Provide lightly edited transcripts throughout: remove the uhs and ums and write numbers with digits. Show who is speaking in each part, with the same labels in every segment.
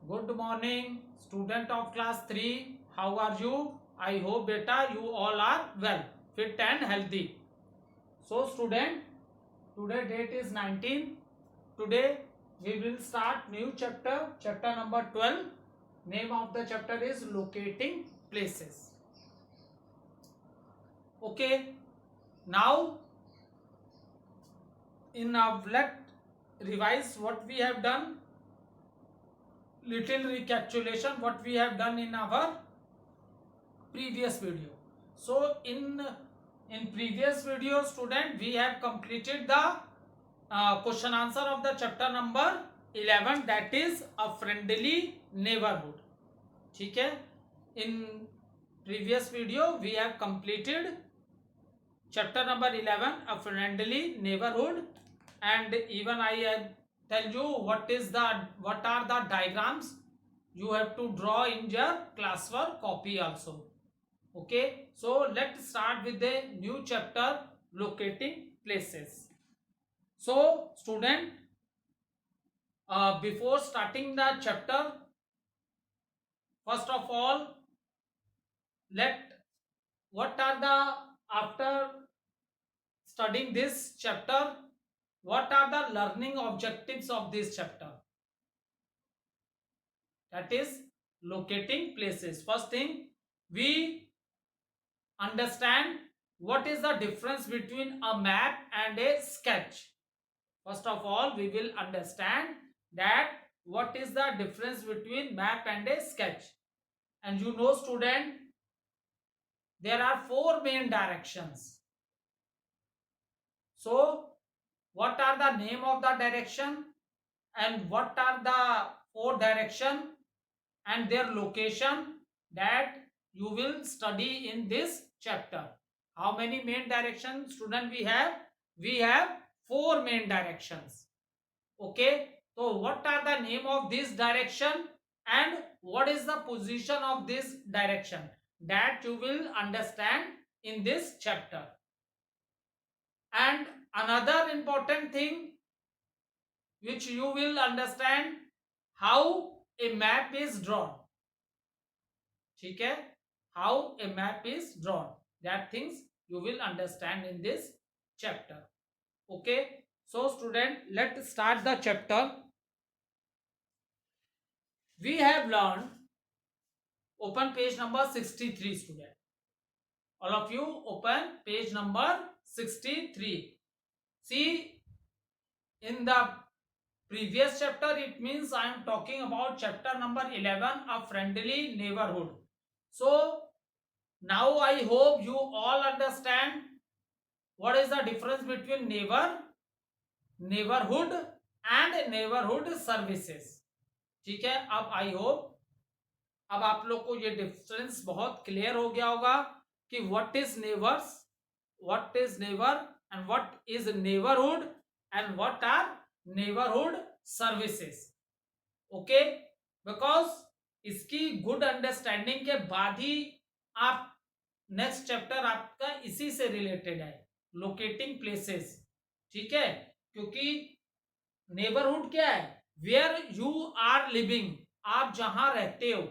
Speaker 1: Good morning, student of class 3. How are you? I hope beta you all are well, fit and healthy. So student, today date is 19. Today we will start new chapter, chapter number 12. Name of the chapter is locating places. Okay, now in our let revise what we have done. Little recapitulation what we have done in our previous video. So in previous video student we have completed the question answer of the chapter number 11, that is a friendly neighborhood. ठीक है, in previous video we have completed chapter number 11, a friendly neighborhood, and even I tell you what are the diagrams you have to draw in your classwork copy also. Okay, so let's start with the new chapter, locating places. So student, before starting the chapter, first of all, what are the, after studying this chapter, what are the learning objectives of this chapter? That is locating places. First thing, we understand what is the difference between a map and a sketch. First of all, we will understand that what is the difference between map and a sketch. And you know student, there are four main directions. So what are the name of the direction and what are the four direction and their location, that you will study in this chapter. How many main directions student we have? We have four main directions. Okay, so what are the name of this direction and what is the position of this direction, that you will understand in this chapter. And another important thing which you will understand, how a map is drawn. ठीक है, how a map is drawn, that things you will understand in this chapter. Okay, so student, let's start the chapter. We have learned, open page number 63 student, all of you open page number 63. See, in the previous chapter, it means I am talking about chapter number 11, a friendly neighborhood. So now I hope you all understand what is the difference between neighborhood and neighborhood services. ठीक है, अब I hope अब आप लोग को ये difference बहुत clear हो गया होगा कि what is neighbours, what is neighbour and what is neighbourhood and what are neighbourhood services. Okay, because इसकी गुड अंडरस्टैंडिंग के बाद ही आप नेक्स्ट चैप्टर आपका इसी से रिलेटेड है, लोकेटिंग प्लेसेस. ठीक है, क्योंकि नेबरहुड क्या है? वेयर यू आर लिविंग, आप जहां रहते हो,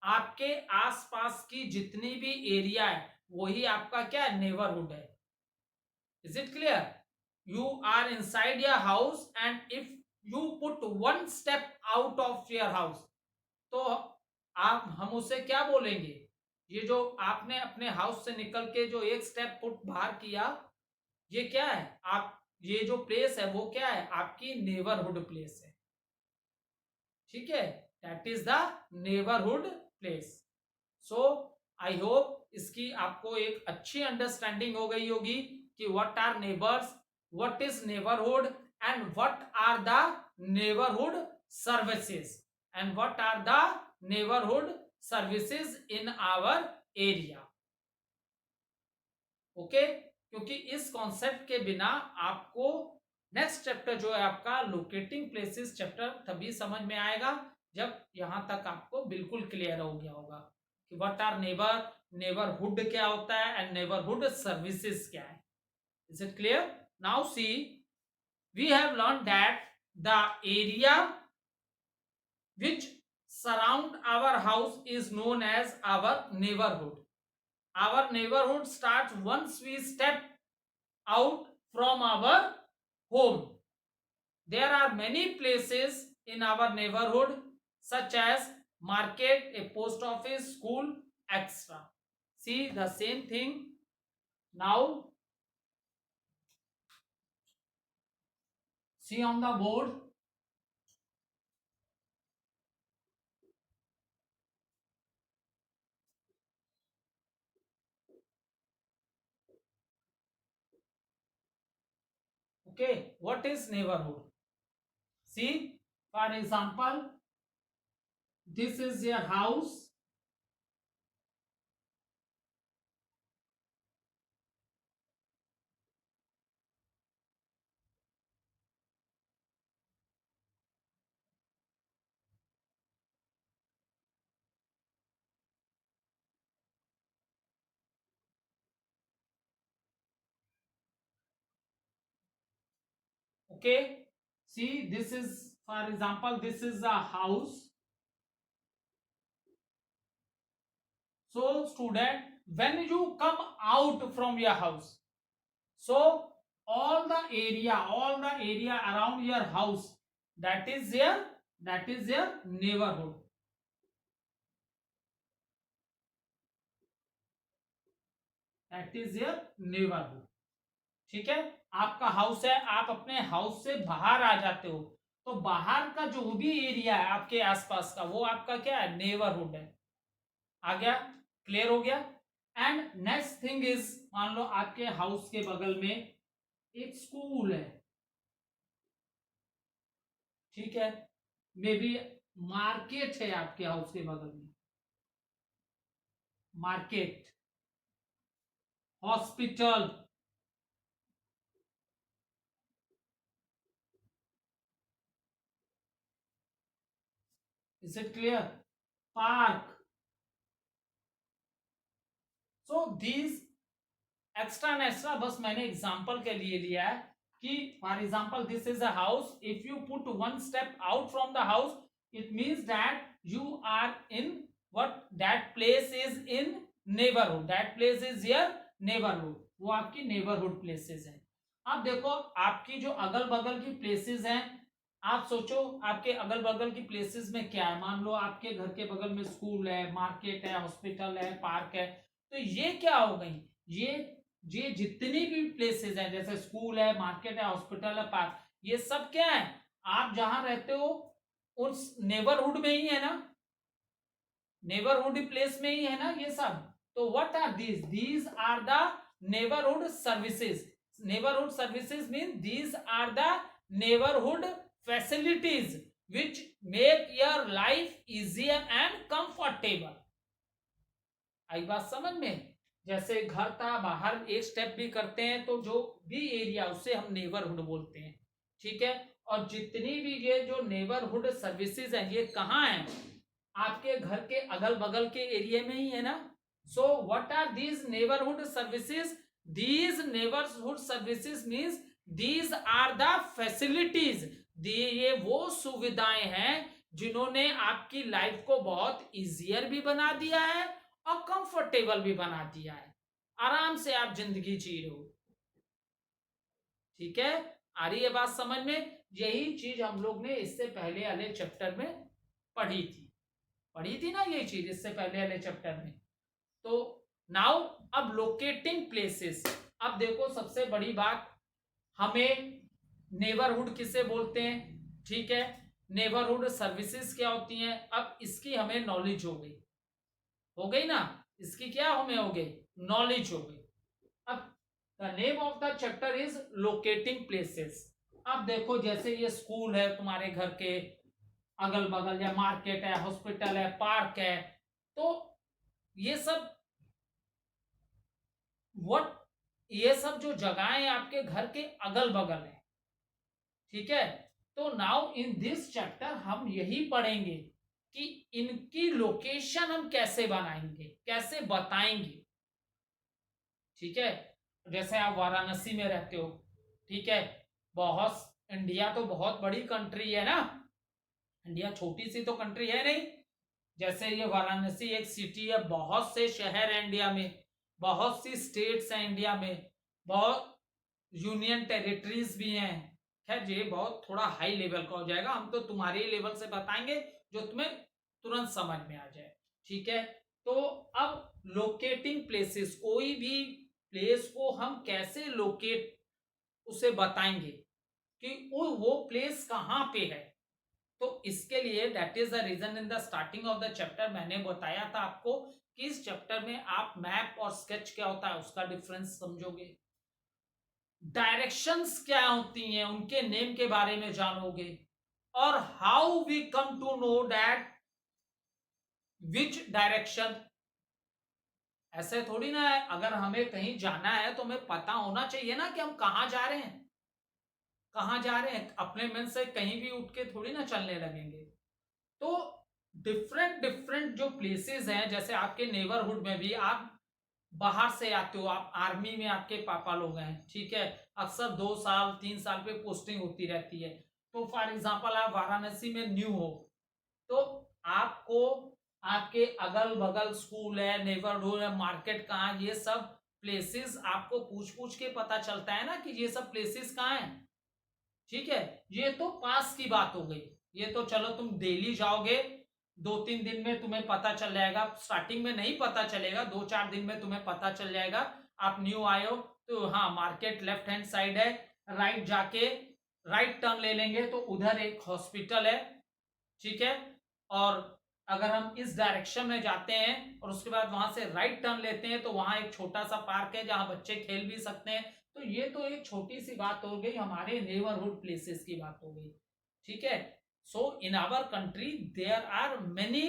Speaker 1: आपके आसपास की जितनी भी एरिया है वही आपका क्या है? नेबरहुड है. Is it clear? You are inside your house and if you put one step out of your house, तो आप हम उसे क्या बोलेंगे? ये जो आपने अपने हाउस से निकल के जो एक स्टेप फुट बाहर किया, ये क्या है? आप ये जो प्लेस है वो क्या है? आपकी नेबरहुड प्लेस है. ठीक है, that is the neighbourhood place. So I hope इसकी आपको एक अच्छी अंडरस्टैंडिंग हो गई होगी कि what are neighbours, what is neighbourhood and what are the neighbourhood services and what are the neighbourhood services in our area. Okay, क्योंकि इस कॉन्सेप्ट के बिना आपको नेक्स्ट चैप्टर जो है आपका लोकेटिंग प्लेसेस चैप्टर तभी समझ में आएगा जब यहां तक आपको बिल्कुल क्लियर हो गया होगा कि व्हाट आर नेबर, नेबरहुड क्या होता है एंड नेबरहुड सर्विसेज क्या है. Is it clear? Now see, we have learn that the area which surround our house is known as our neighborhood. Our neighborhood starts once we step out from our home. There are many places in our neighborhood such as market, a post office, school, etc. See the same thing now. See on the board. Okay, what is neighborhood? See, for example, this is your house. Okay, see, this is, for example, this is a house. So, student, when you come out from your house, so all the area around your house, that is your neighborhood. That is your neighborhood. ठीक है, आपका house है, आप अपने house से बाहर आ जाते हो, तो बाहर का जो भी एरिया है आपके आसपास का, वो आपका क्या है, नेबरहुड है. आ गया, क्लियर हो गया. एंड नेक्स्ट थिंग इज, मान लो आपके हाउस के बगल में एक स्कूल है, ठीक है, मे बी मार्केट है आपके हाउस के बगल में, market, hospital, is it clear, park. So these extra and extra बस मैंने एग्जांपल के लिए लिया है कि for example this is a house, if you put one step out from the house, it means that you are in what, that place is in neighbourhood, that place is your neighbourhood, वो आपकी neighbourhood places है. अब देखो आपकी जो अगल बगल की प्लेसेस हैं, आप सोचो आपके अगल बगल की प्लेसेस में क्या है. मान लो आपके घर के बगल में स्कूल है, मार्केट है, हॉस्पिटल है, पार्क है, तो ये क्या हो गई, ये जितनी भी प्लेसेस हैं, जैसे स्कूल है, मार्केट है, हॉस्पिटल है, पार्क, ये सब क्या है, आप जहां रहते हो उस नेबरहुड में ही है ना, नेबरहुड प्लेस में ही है ना ये सब. तो what are these are the neighbourhood services. Neighbourhood services mean these are the neighbourhood facilities which make your life easier and comfortable. आई बात समझ में. जैसे घर था, बाहर एक स्टेप भी करते हैं तो जो भी एरिया उसे हम नेबरहुड बोलते हैं, ठीक है. और जितनी भी ये जो नेबरहुड सर्विसेज हैं, ये कहाँ हैं, आपके घर के अगल बगल के एरिया में ही है ना. So what are these neighbourhood services, these neighbourhood services means these are the facilities, ये वो सुविधाएं हैं जिन्होंने आपकी लाइफ को बहुत इजियर भी बना दिया है और कंफर्टेबल भी बना दिया है, आराम से आप जिंदगी जी रहे हो. ठीक है, आ रही है बात समझ में. यही चीज हम लोग ने इससे पहले वाले चैप्टर में पढ़ी थी ना, ये चीज इससे पहले वाले चैप्टर में. तो नाउ अब लोकेटिंग प्लेसेस. अब देखो सबसे बड़ी बात, हमें नेबरहुड किसे बोलते हैं, ठीक है, नेबरहुड सर्विसेज क्या होती हैं, अब इसकी हमें नॉलेज हो गई ना, इसकी क्या हमें हो गई, नॉलेज हो गई. अब the name of the chapter is locating places. अब देखो जैसे ये स्कूल है तुम्हारे घर के अगल बगल, या मार्केट है, हॉस्पिटल है, पार्क है, तो ये सब ये सब जो जगहें आपके घर के अगल बगल है, ठीक है. तो नाउ इन दिस चैप्टर हम यही पढ़ेंगे कि इनकी लोकेशन हम कैसे बनाएंगे, कैसे बताएंगे, ठीक है. जैसे आप वाराणसी में रहते हो, ठीक है, इंडिया तो बहुत बड़ी कंट्री है ना, इंडिया छोटी सी तो कंट्री है नहीं. जैसे ये वाराणसी एक सिटी है, बहुत से शहर है इंडिया में, बहुत सी स्टेट्स हैं इंडिया में, बहुत यूनियन टेरिटरीज भी हैं। खैर ये बहुत थोड़ा हाई लेवल का हो जाएगा, हम तो तुम्हारे लेवल से बताएंगे जो तुम्हें तुरंत समझ में आ जाए। ठीक है, तो अब लोकेटिंग प्लेसेस, कोई भी प्लेस को हम कैसे लोकेट उसे बताएंगे कि वो प्लेस कहां पे है। तो इसके लिए that is the reason in the starting of the chapter मैंने बताया था आपको कि इस चैप्टर में आप मैप और स्केच क्या होता है उसका डिफरेंस समझोगे, डायरेक्शंस क्या होती हैं उनके नेम के बारे में जानोगे, और how we come to know that which direction. ऐसे थोड़ी ना है, अगर हमें कहीं जाना है तो हमें पता होना चाहिए ना कि हम कहां जा रहे हैं, कहां जा रहे हैं। अपने मन से कहीं भी उठ के थोड़ी ना चलने लगेंगे। तो डिफरेंट डिफरेंट जो प्लेसेस हैं, जैसे आपके नेबरहुड में भी आप बाहर से आते हो, आप आर्मी में आपके पापा लोग हैं, ठीक है, अक्सर 2 साल 3 साल पे पोस्टिंग होती रहती है। तो फॉर एग्जांपल आप वाराणसी में न्यू हो, तो आपको आपके अगल बगल स्कूल है, नेबरहुड है, मार्केट कहाँ, ये सब प्लेसेस आपको पूछ पूछ के पता चलता है ना कि ये सब प्लेसेस कहाँ है। ठीक है, ये तो पास की बात हो गई, ये तो चलो तुम डेली जाओगे 2-3 दिन में तुम्हें पता चल जाएगा, स्टार्टिंग में नहीं पता चलेगा, 2-4 दिन में तुम्हें पता चल जाएगा। आप न्यू आए हो तो हाँ, मार्केट लेफ्ट हैंड साइड है, राइट जाके राइट टर्न ले लेंगे तो उधर एक हॉस्पिटल है। ठीक है, और अगर हम इस डायरेक्शन में जाते हैं और उसके बाद वहां से राइट टर्न लेते हैं तो वहां एक छोटा सा पार्क है जहां बच्चे खेल भी सकते हैं। तो ये तो एक छोटी सी बात हो गई, हमारे नेबरहुड प्लेसेस की बात हो गई। ठीक है, so in our country there are many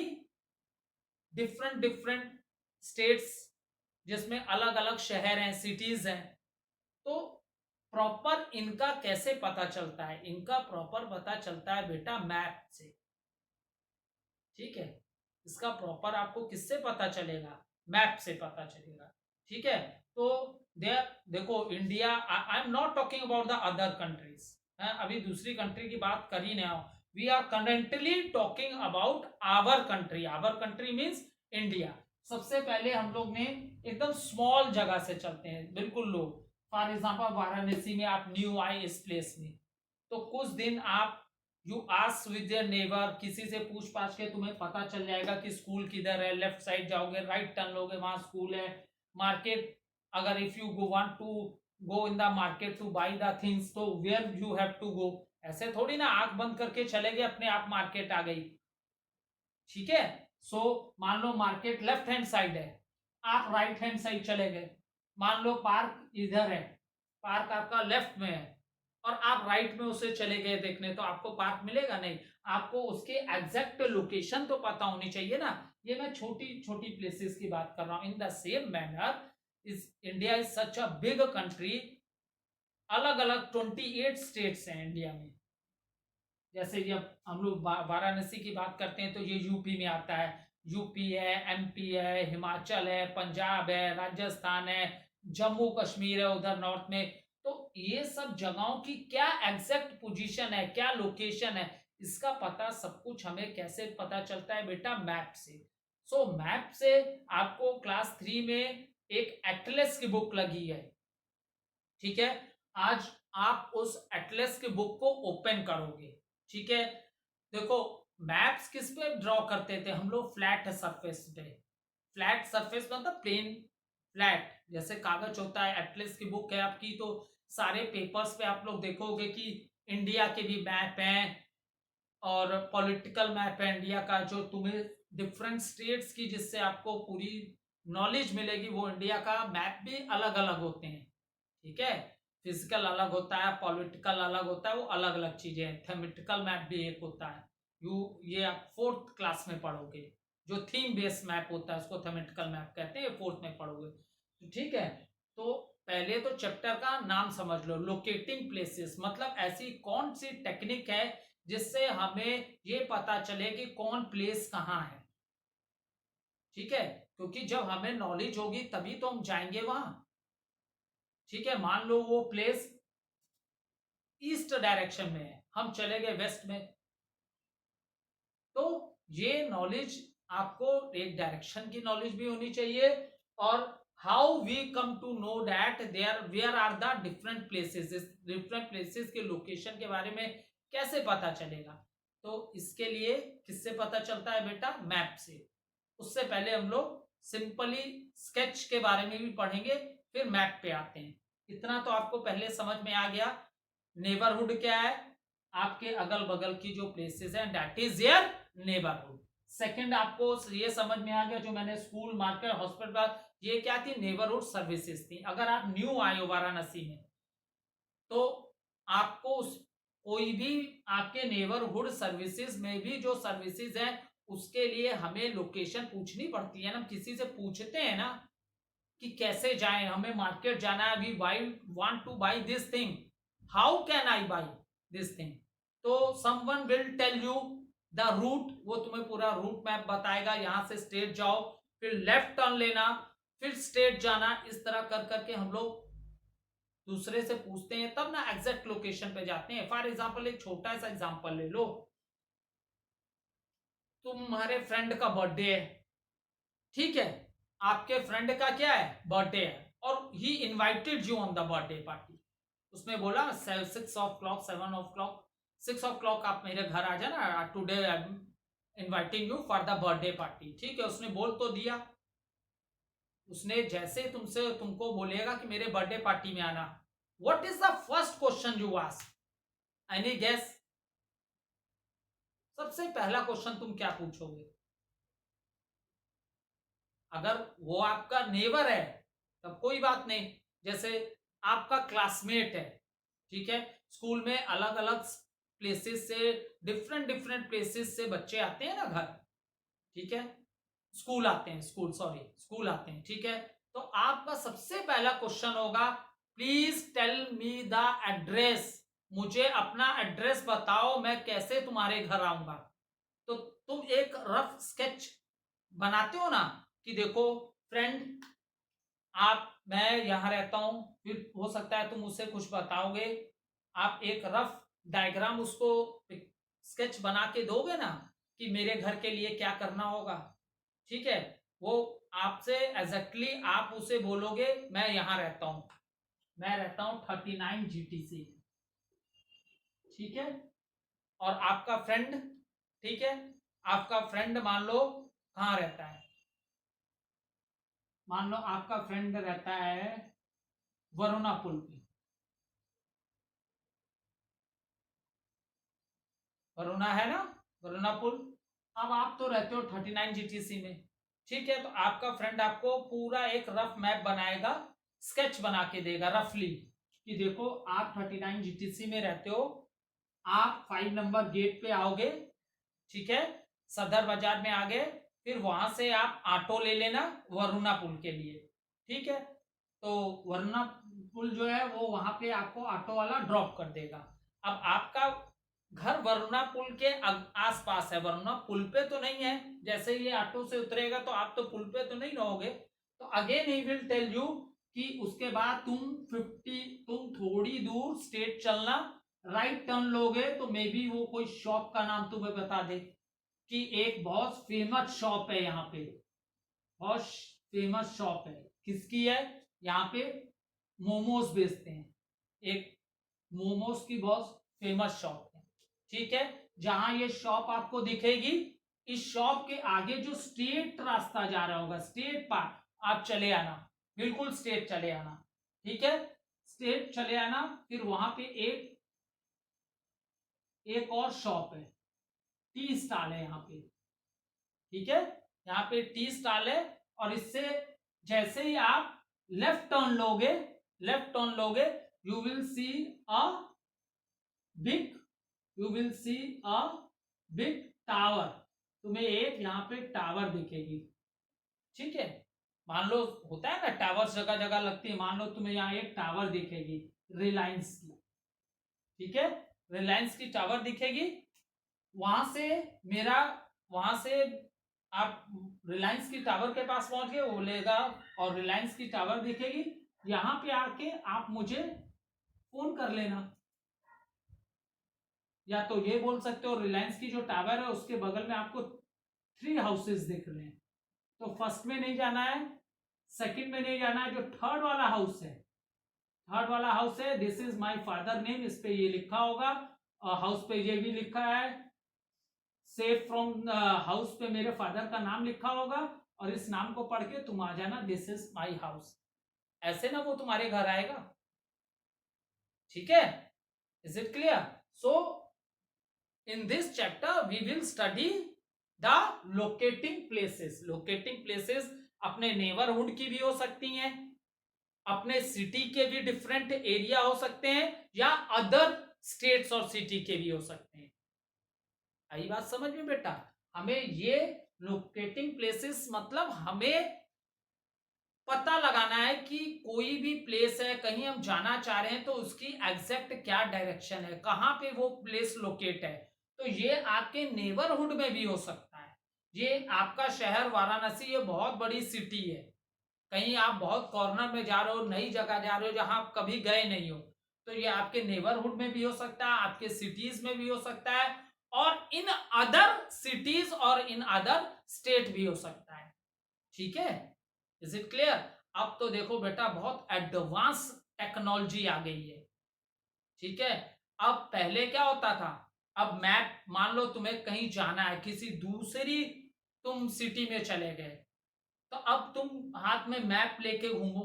Speaker 1: different different states जिसमें अलग अलग शहर हैं, सिटीज हैं। तो प्रॉपर इनका कैसे पता चलता है, इनका प्रॉपर पता चलता है बेटा मैप से। ठीक है, इसका प्रॉपर आपको किससे पता चलेगा, मैप से पता चलेगा। ठीक है, तो देखो India, I am not talking about the other countries, अभी दूसरी कंट्री की बात कर ही नहीं, we are currently talking about our country. Our country means India. सबसे पहले हम लोग ने एकदम स्मॉल जगह से चलते हैं, बिल्कुल लो। फॉर एग्जाम्पल वाराणसी में आप न्यू आए इस प्लेस में, तो कुछ दिन आप you ask with your neighbour, किसी से पूछ पाछ के तुम्हें पता चल जाएगा कि स्कूल किधर है, लेफ्ट साइड जाओगे, राइट टर्न लोगे, वहां स्कूल है। मार्केट, अगर if you go want to go in the market to buy the things, तो where you have to go. ऐसे थोड़ी ना आंख बंद करके चले गए अपने आप मार्केट आ गई। ठीक है, सो मान लो मार्केट लेफ्ट हैंड साइड है, आप राइट हैंड साइड चले गए। मान लो पार्क इधर है, पार्क आपका लेफ्ट में है और आप राइट में उसे चले गए देखने, तो आपको पार्क मिलेगा नहीं। आपको उसके एग्जैक्ट लोकेशन तो पता होनी चाहिए ना। ये मैं छोटी छोटी प्लेसेस की बात कर रहा हूं। In the same manner is India is such a big country, अलग अलग 28 स्टेट्स हैं इंडिया में। जैसे जब हम लोग वाराणसी की बात करते हैं तो ये यूपी में आता है, यूपी है, एमपी है, हिमाचल है, पंजाब है, राजस्थान है, जम्मू कश्मीर है उधर नॉर्थ में। तो ये सब जगहों की क्या एग्जैक्ट पोजीशन है, क्या लोकेशन है, इसका पता सब कुछ हमें कैसे पता चलता है बेटा, मैप से। सो मैप से आपको क्लास 3 में एक एटलस की बुक लगी है। ठीक है, आज आप उस एटलस की बुक को ओपन करोगे। ठीक है, देखो मैप्स किस पे ड्रॉ करते थे हम लोग, फ्लैट सरफेस पे। फ्लैट सरफेस मतलब प्लेन, फ्लैट जैसे कागज होता है। एटलस की बुक है आपकी तो सारे पेपर्स पे आप लोग देखोगे कि इंडिया के भी मैप हैं और पॉलिटिकल मैप है इंडिया का, जो तुम्हें डिफरेंट स्टेट्स की जिससे आपको पूरी नॉलेज मिलेगी। वो इंडिया का मैप भी अलग अलग होते हैं। ठीक है, फिजिकल अलग होता है, पॉलिटिकल अलग होता है, वो अलग अलग चीजें हैं। थेमेटिकल मैप भी एक होता है, ये आप 4th क्लास में पढ़ोगे। जो थीम बेस्ड मैप होता है उसको थेमेटिकल मैप कहते हैं, 4th में पढ़ोगे। तो ठीक है, तो पहले तो चैप्टर का नाम समझ लो, लोकेटिंग प्लेसेस मतलब ऐसी कौन सी टेक्निक है जिससे हमें ये पता चले कि कौन प्लेस कहाँ है। ठीक है, क्योंकि जब हमें नॉलेज होगी तभी तो हम जाएंगे वहां। ठीक है, मान लो वो प्लेस ईस्ट डायरेक्शन में है, हम चले गए वेस्ट में, तो ये नॉलेज आपको एक डायरेक्शन की नॉलेज भी होनी चाहिए, और how we come to know that there where are the different places के लोकेशन के बारे में कैसे पता चलेगा। तो इसके लिए किससे पता चलता है बेटा? मैप से। उससे पहले हम लोग सिंपली स्केच के बारे में भी पढ़ेंगे, फिर मैप पे आते हैं। इतना तो आपको पहले समझ में आ गया। नेबरहुड क्या है? आपके अगल बगल की जो प्लेसेस हैं, that is your neighbourhood. Second, आपको ये समझ में आ गया, जो मैंने स्कूल, मार्केट, हॉस्पिटल, ये क्या थी? नेबरहुड सर्विसेज थी। अगर आप न्यू आए हो वाराणसी में, तो आपको कोई भी आपके नेबरहुड सर्विसेज में भी जो सर्विसेज है, उसके लिए हमें लोकेशन पूछनी पड़ती है ना। किसी से पूछते हैं ना कि कैसे जाएं, हमें मार्केट जाना है, we want to buy this thing, how can I buy this thing? तो someone will tell you the route, वो तुम्हें पूरा रूट मैप बताएगा। यहां से स्ट्रेट जाओ, फिर लेफ्ट टर्न लेना, फिर स्ट्रेट जाना। इस तरह कर करके हम लोग दूसरे से पूछते हैं, तब ना एग्जैक्ट लोकेशन पे जाते हैं। फॉर एग्जाम्पल, एक छोटा सा एग्जाम्पल ले लो। तुम्हारे फ्रेंड का बर्थडे है, ठीक है? आपके फ्रेंड का क्या है? बर्थडे है, और ही invited you on the birthday party. उसने बोला 6 o'clock 7 o'clock 6 o'clock आप मेरे घर आ जाना, today I am inviting you for the birthday party. ठीक है, उसने बोल तो दिया। उसने जैसे तुमको बोलेगा कि मेरे बर्थडे पार्टी में आना, what is the first question you ask? Any guess? सबसे पहला क्वेश्चन तुम क्या पूछोगे? अगर वो आपका नेबर है तब कोई बात नहीं। जैसे आपका क्लासमेट है, ठीक है, स्कूल में अलग अलग प्लेसेस से, डिफरेंट डिफरेंट प्लेसेस से बच्चे आते हैं ना घर, ठीक है, स्कूल आते हैं, स्कूल आते हैं, ठीक है। तो आपका सबसे पहला क्वेश्चन होगा, please tell me the address, मुझे अपना एड्रेस बताओ, मैं कैसे तुम्हारे घर आऊंगा। तो तुम एक रफ स्केच बनाते हो ना, कि देखो फ्रेंड, मैं यहां रहता हूं, फिर हो सकता है तुम मुझसे कुछ बताओगे, आप एक रफ डायग्राम उसको स्केच बना के दोगे ना, कि मेरे घर के लिए क्या करना होगा, ठीक है। वो आपसे एग्जैक्टली आप उसे बोलोगे, मैं यहां रहता हूं, मैं रहता हूं 39 GTC, ठीक है। और आपका फ्रेंड, ठीक है, आपका फ्रेंड मान लो कहां रहता है? मान लो आपका फ्रेंड रहता है वरुणा पुल पे, वरुणा है ना, वरुणा पुल। अब आप तो रहते हो 39 GTC में, ठीक है। तो आपका फ्रेंड आपको पूरा एक रफ मैप बनाएगा, स्केच बना के देगा रफली, कि देखो आप 39 GTC में रहते हो, आप 5 नंबर गेट पे आओगे, ठीक है, सदर बाजार में आ गए, फिर वहां से आप ऑटो ले लेना वरुणा पुल के लिए, ठीक है। तो वरुणा पुल जो है वो वहां पे आपको ऑटो वाला ड्रॉप कर देगा। अब आपका घर वरुणा पुल के आसपास है, वरुणा पुल पे तो नहीं है, जैसे ही ऑटो से उतरेगा तो आप तो पुल पे तो नहीं रहोगे। तो again he will tell you कि उसके बाद तुम थोड़ी दूर स्ट्रेट चलना, राइट टर्न लोगे तो मे बी वो कोई शॉप का नाम तुम्हें बता दे, कि एक बहुत फेमस शॉप है यहाँ पे, बहुत फेमस शॉप है। किसकी है? यहाँ पे मोमोज बेचते हैं, एक मोमोज की बहुत फेमस शॉप है, ठीक है। जहां ये शॉप आपको दिखेगी, इस शॉप के आगे जो स्ट्रेट रास्ता जा रहा होगा, स्ट्रेट पार आप चले आना, बिल्कुल स्ट्रेट चले आना, ठीक है, स्ट्रेट चले आना। फिर वहां पे एक और शॉप है, टी स्टॉल है यहाँ पे, ठीक है, यहाँ पे टी स्टॉल है। और इससे जैसे ही आप लेफ्ट टर्न लोगे, लेफ्ट टर्न लोगे, you will see a big you will see a big tower, तुम्हें एक यहाँ पे टावर दिखेगी, ठीक है। मान लो होता है ना टावर जगह जगह लगती है, मान लो तुम्हें यहाँ एक टावर दिखेगी रिलायंस की, ठीक है, रिलायंस की टावर दिखेगी। वहां से मेरा वहां से आप रिलायंस की टावर के पास पहुंच गए, वो बोलेगा, और रिलायंस की टावर दिखेगी, यहां पे आके आप मुझे फोन कर लेना। या तो ये बोल सकते हो, रिलायंस की जो टावर है उसके बगल में आपको 3 हाउसेस दिख रहे हैं, तो फर्स्ट में नहीं जाना है, सेकंड में नहीं जाना है, जो थर्ड वाला हाउस है, थर्ड वाला हाउस है, this is my father name, इस पे ये लिखा होगा, और हाउस पे ये भी लिखा है, सेव फ्रॉम हाउस पे मेरे फादर का नाम लिखा होगा, और इस नाम को पढ़ के तुम आ जाना, दिस इज माई हाउस, ऐसे ना वो तुम्हारे घर आएगा। ठीक है, is it clear? So in this chapter we will study the locating places. Locating places अपने नेबरहुड की भी हो सकती हैं, अपने सिटी के भी डिफरेंट एरिया हो सकते हैं, या अदर स्टेट्स और सिटी के भी हो सकते हैं। आई बात समझ में बेटा? हमें ये लोकेटिंग प्लेसेस मतलब हमें पता लगाना है कि कोई भी प्लेस है, कहीं हम जाना चाह रहे हैं, तो उसकी एग्जैक्ट क्या डायरेक्शन है, कहां पे वो प्लेस लोकेट है। तो ये आपके नेबरहुड में भी हो सकता है। ये आपका शहर वाराणसी ये बहुत बड़ी सिटी है, कहीं आप बहुत कॉर्नर में जा रहे हो, नई जगह जा रहे हो जहां आप कभी गए नहीं हो, तो ये आपके नेबरहुड में भी हो सकता है, आपके सिटीज में भी हो सकता है, और इन अदर सिटीज और इन अदर स्टेट भी हो सकता है। ठीक है, इज इट क्लियर? अब तो देखो बेटा बहुत एडवांस टेक्नोलॉजी आ गई है। ठीक है, अब पहले क्या होता था, अब मैप, मान लो तुम्हें कहीं जाना है, किसी दूसरी तुम सिटी में चले गए, तो अब तुम हाथ में मैप लेके घूमो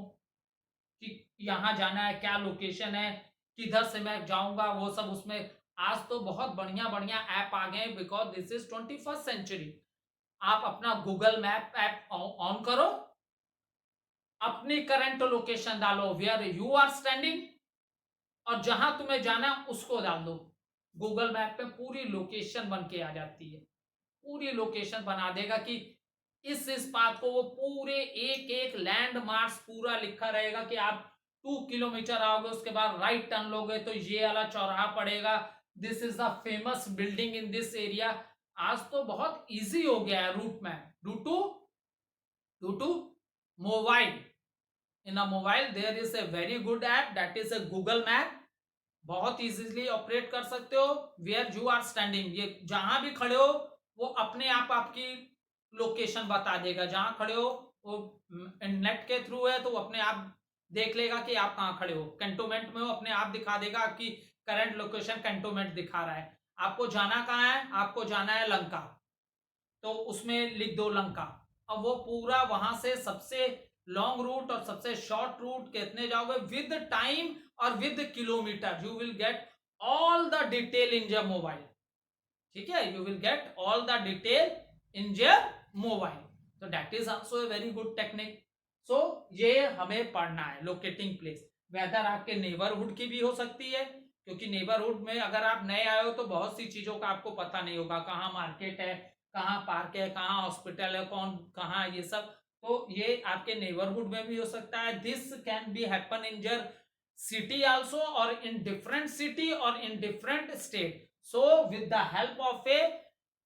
Speaker 1: कि यहां जाना है, क्या लोकेशन है, किधर से मैं जाऊंगा, वो सब उसमें आज तो बहुत बढ़िया बढ़िया ऐप आ गए, because this is 21st century. आप अपना गूगल मैप ऐप ऑन करो, अपनी करंट लोकेशन डालो, वेयर यू आर स्टैंडिंग, और जहां तुम्हें जाना उसको डाल दो, गूगल मैप पे पूरी लोकेशन बन के आ जाती है, पूरी लोकेशन बना देगा कि इस बात को, वो पूरे एक एक लैंडमार्क्स पूरा लिखा रहेगा कि आप 2 किलोमीटर आओगे, उसके बाद राइट टर्न लोगे तो ये वाला चौराहा पड़ेगा, this is the famous building in this area. आज तो बहुत इजी हो गया है route map, due to mobile. In a mobile there is a very good app, that is a Google Map, बहुत इजीली ऑपरेट कर सकते हो, वेयर यू आर स्टैंडिंग, ये जहां भी खड़े हो वो अपने आप आपकी लोकेशन बता देगा, जहां खड़े हो वो नेट के थ्रू है तो वो अपने आप देख लेगा कि आप कहां खड़े हो, कैंटोनमेंट में हो अपने आप दिखा देगा, आपकी करंट लोकेशन कैंटोनमेंट दिखा रहा है। आपको जाना कहाँ है, आपको जाना है लंका, तो उसमें लिख दो लंका, अब वो पूरा वहां से सबसे लॉन्ग रूट और सबसे शॉर्ट रूट कितने जाओगे विद टाइम और with kilometre, you will get all the detail in your mobile. ठीक है, you will get all the detail in your mobile, तो that is also a very good technique. So ये हमें पढ़ना है लोकेटिंग प्लेस, वेदर आपके neighbourhood की भी हो सकती है, क्योंकि नेबरहुड में अगर आप नए आए हो तो बहुत सी चीजों का आपको पता नहीं होगा, कहाँ मार्केट है, कहाँ पार्क है, कहाँ हॉस्पिटल है, कौन कहाँ, ये सब, तो ये आपके नेबरहुड में भी हो सकता है। This can be happen in your city also, और इन डिफरेंट सिटी और in different state. So with the help of A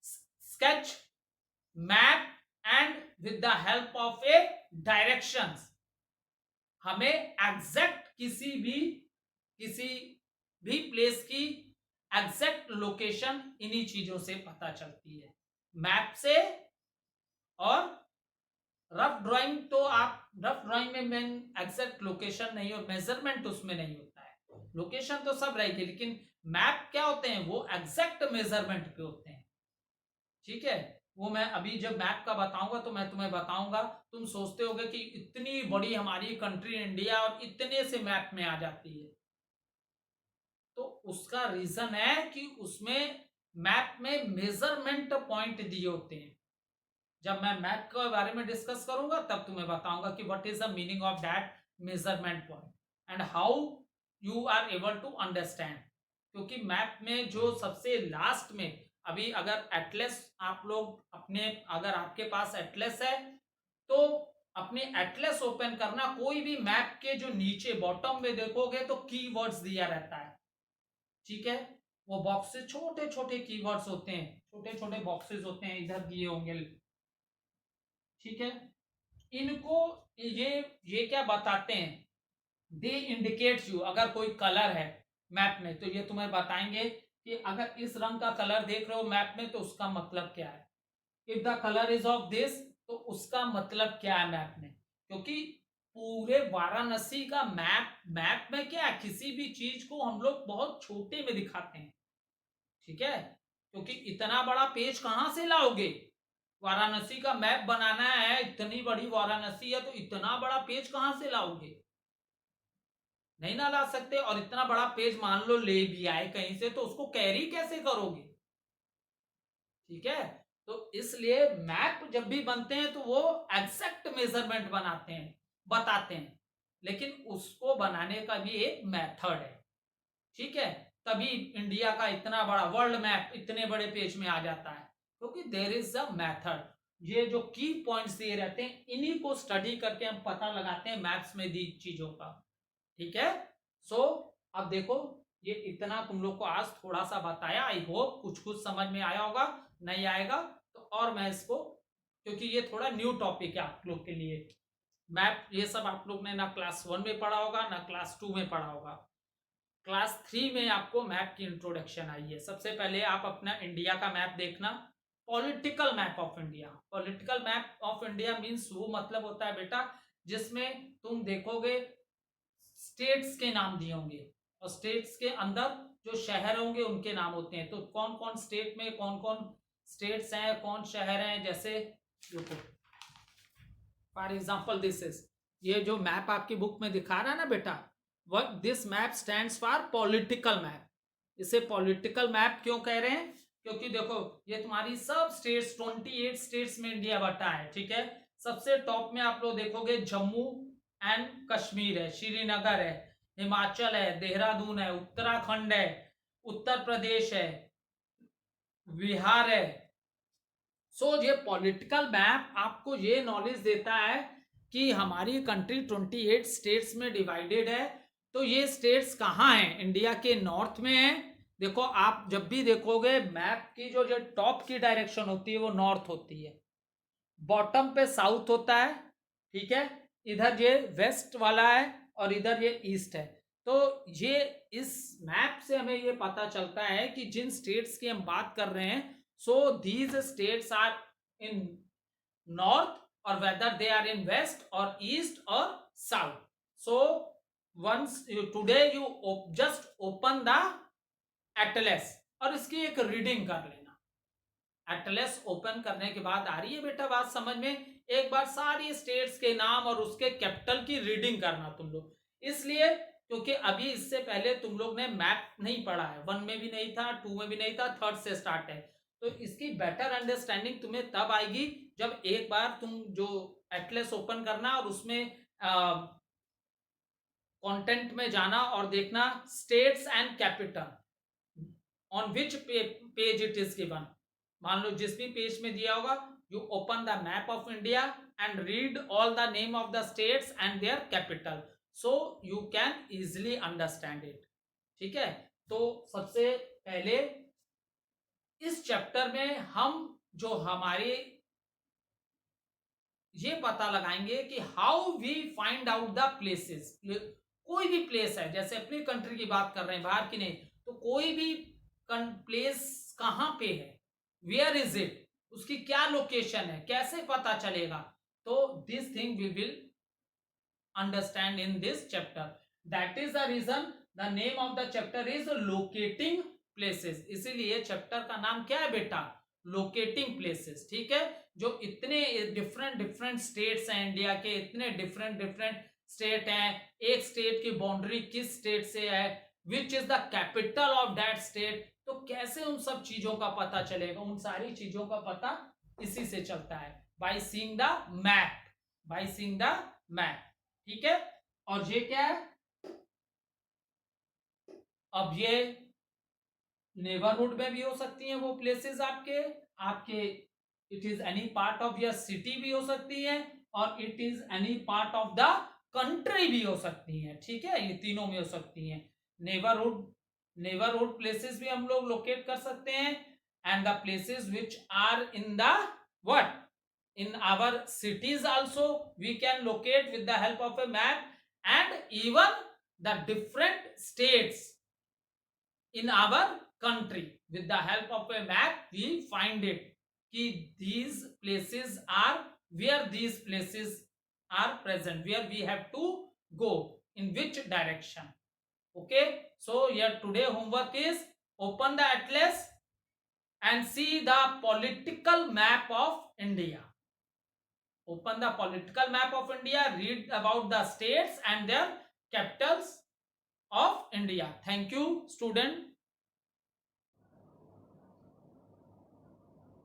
Speaker 1: sketch map and with the help of A directions, हमें एग्जैक्ट किसी भी प्लेस की exact location इन्हीं चीजों से पता चलती है, मैप से, और रफ ड्राइंग, तो आप रफ ड्राइंग में मेन एग्जैक्ट लोकेशन नहीं और मेजरमेंट उसमें नहीं होता है, लोकेशन तो सब रहेगी, लेकिन मैप क्या होते हैं, वो एग्जैक्ट मेजरमेंट पे होते हैं। ठीक है, वो मैं अभी जब मैप का बताऊंगा तो मैं तुम्हें बताऊंगा, तुम सोचते होगे कि इतनी बड़ी हमारी कंट्री इंडिया और इतने से मैप में आ जाती है, तो उसका रीजन है कि उसमें मैप में मेजरमेंट पॉइंट दिए होते हैं। जब मैं मैप के बारे में डिस्कस करूंगा तब तुम्हें बताऊंगा कि what is the meaning of that measurement point and how you are able to understand. क्योंकि मैप में जो सबसे लास्ट में, अभी अगर एटलस आप लोग अपने, अगर आपके पास एटलस है तो अपने एटलस ओपन करना, कोई भी मैप के जो नीचे बॉटम में देखोगे तो कीवर्ड्स दिया रहता है। ठीक है, वो बॉक्सेस छोटे छोटे कीवर्ड्स होते हैं, छोटे छोटे बॉक्सेस होते हैं, इधर दिए होंगे। ठीक है, इनको ये क्या बताते हैं, दे इंडिकेट्स यू, अगर कोई कलर है मैप में तो ये तुम्हें बताएंगे कि अगर इस रंग का कलर देख रहे हो मैप में तो उसका मतलब क्या है। If the colour is of this, तो उसका मतलब क्या है मैप में, क्योंकि पूरे वाराणसी का मैप में क्या है, किसी भी चीज को हम लोग बहुत छोटे में दिखाते हैं, ठीक है, क्योंकि इतना बड़ा पेज कहां से लाओगे, वाराणसी का मैप बनाना है, इतनी बड़ी वाराणसी है, तो इतना बड़ा पेज कहां से लाओगे, नहीं ना ला सकते। और इतना बड़ा पेज मान लो ले भी आए कहीं से, तो उसको कैरी कैसे करोगे, ठीक है। तो इसलिए मैप जब भी बनते हैं तो वो एग्जैक्ट मेजरमेंट बनाते हैं, बताते हैं, लेकिन उसको बनाने का भी एक मेथड है, ठीक है। तभी इंडिया का इतना बड़ा वर्ल्ड मैप इतने बड़े पेज में आ जाता है, क्योंकि देर इज अ मेथड। ये जो की पॉइंट्स दिए रहते हैं, इन्हीं को स्टडी करके हम पता लगाते हैं मैप्स में दी चीजों का, ठीक है। सो अब देखो, ये इतना तुम लोग को आज थोड़ा सा बताया, आई होप कुछ कुछ समझ में आया होगा, नहीं आएगा तो और मैं इसको, क्योंकि ये थोड़ा न्यू टॉपिक है आप लोग के लिए, मैप ये सब आप लोग ने ना क्लास 1 में पढ़ा होगा ना क्लास 2 में पढ़ा होगा, क्लास 3 में आपको मैप की इंट्रोडक्शन आई है। सबसे पहले आप अपना इंडिया का मैप देखना, political map of India. Political map of India means वो मतलब होता है बेटा, जिसमें तुम देखोगे स्टेट्स के नाम दिए होंगे, और स्टेट्स के अंदर जो शहर होंगे उनके नाम होते हैं, तो कौन कौन स्टेट में कौन कौन स्टेट्स हैं, कौन शहर हैं, जैसे देखो फॉर एग्जाम्पल दिस इज, ये जो मैप आपकी बुक में दिखा रहा है ना बेटा, वह this map stands for political map. इसे पॉलिटिकल मैप क्यों कह रहे हैं, क्योंकि देखो ये तुम्हारी सब स्टेट्स 28 स्टेट्स में इंडिया बटा है, ठीक है। सबसे टॉप में आप लोग देखोगे जम्मू एंड कश्मीर है, श्रीनगर है, हिमाचल है, देहरादून है, उत्तराखंड है, उत्तर प्रदेश है, बिहार है। सो ये पॉलिटिकल मैप आपको ये नॉलेज देता है कि हमारी कंट्री 28 स्टेट्स में डिवाइडेड है, तो ये स्टेट्स कहाँ हैं, इंडिया के नॉर्थ में है। देखो आप जब भी देखोगे मैप की जो जो टॉप की डायरेक्शन होती है वो नॉर्थ होती है, बॉटम पे साउथ होता है, ठीक है, इधर ये वेस्ट वाला है और इधर ये ईस्ट है। तो ये इस मैप से हमें ये पता चलता है कि जिन स्टेट्स की हम बात कर रहे हैं, so these states are in north or whether they are in west or east or south. So once today you just open the atlas और इसकी एक रीडिंग कर लेना। एटलस ओपन करने के बाद आ रही है बेटा बात समझ में, एक बार सारी स्टेट्स के नाम और उसके कैपिटल की रीडिंग करना तुम लोग, इसलिए क्योंकि अभी इससे पहले तुम लोग ने मैप नहीं पढ़ा है, 1 में भी नहीं था, 2 में भी नहीं था, 3rd से स्टार्ट है, तो इसकी बेटर अंडरस्टैंडिंग तुम्हें तब आएगी जब एक बार तुम जो एटलस ओपन करना और उसमें कंटेंट में जाना और देखना states and capital on which page it is given. मान लो जिस भी पेज में दिया होगा, you open the map of India and read all the name of the states and their capital, so you can easily understand it, ठीक है। तो सबसे पहले इस चैप्टर में हम जो हमारे ये पता लगाएंगे कि how we find out the places. कोई भी प्लेस है, जैसे अपनी कंट्री की बात कर रहे हैं, बाहर की नहीं, तो कोई भी प्लेस कहां पे है, वेयर इज इट, उसकी क्या लोकेशन है, कैसे पता चलेगा, तो this thing we will understand in this chapter. That is the reason the name of the chapter is locating places, इसीलिए चैप्टर का नाम क्या है बेटा, लोकेटिंग प्लेसेस, ठीक है। जो इतने डिफरेंट डिफरेंट स्टेट्स हैं इंडिया के, इतने डिफरेंट डिफरेंट स्टेट हैं, एक स्टेट की बाउंड्री किस स्टेट से है, which is the capital of that state, तो कैसे उन सब चीजों का पता चलेगा, उन सारी चीजों का पता इसी से चलता है, by seeing the map, by seeing the map, ठीक है। और ये क्या है, अब ये नेबरहुड में भी हो सकती हैं वो प्लेसेस, आपके आपके it is any part of your city भी हो सकती है, और it is any part of the country भी हो सकती है, ठीक है, ये तीनों में हो सकती हैं। नेबरहुड नेबरहुड प्लेसेस भी हम लोग लोकेट कर सकते हैं, and the places which are in the what, in our cities also we can locate with the help of a map, and even the different states in our country with the help of a map we find it, कि these places are where these places are present, where we have to go, in which direction. Okay, so your today homework is open the atlas and see the political map of India. Open the political map of India, read about the states and their capitals of India. Thank you, student.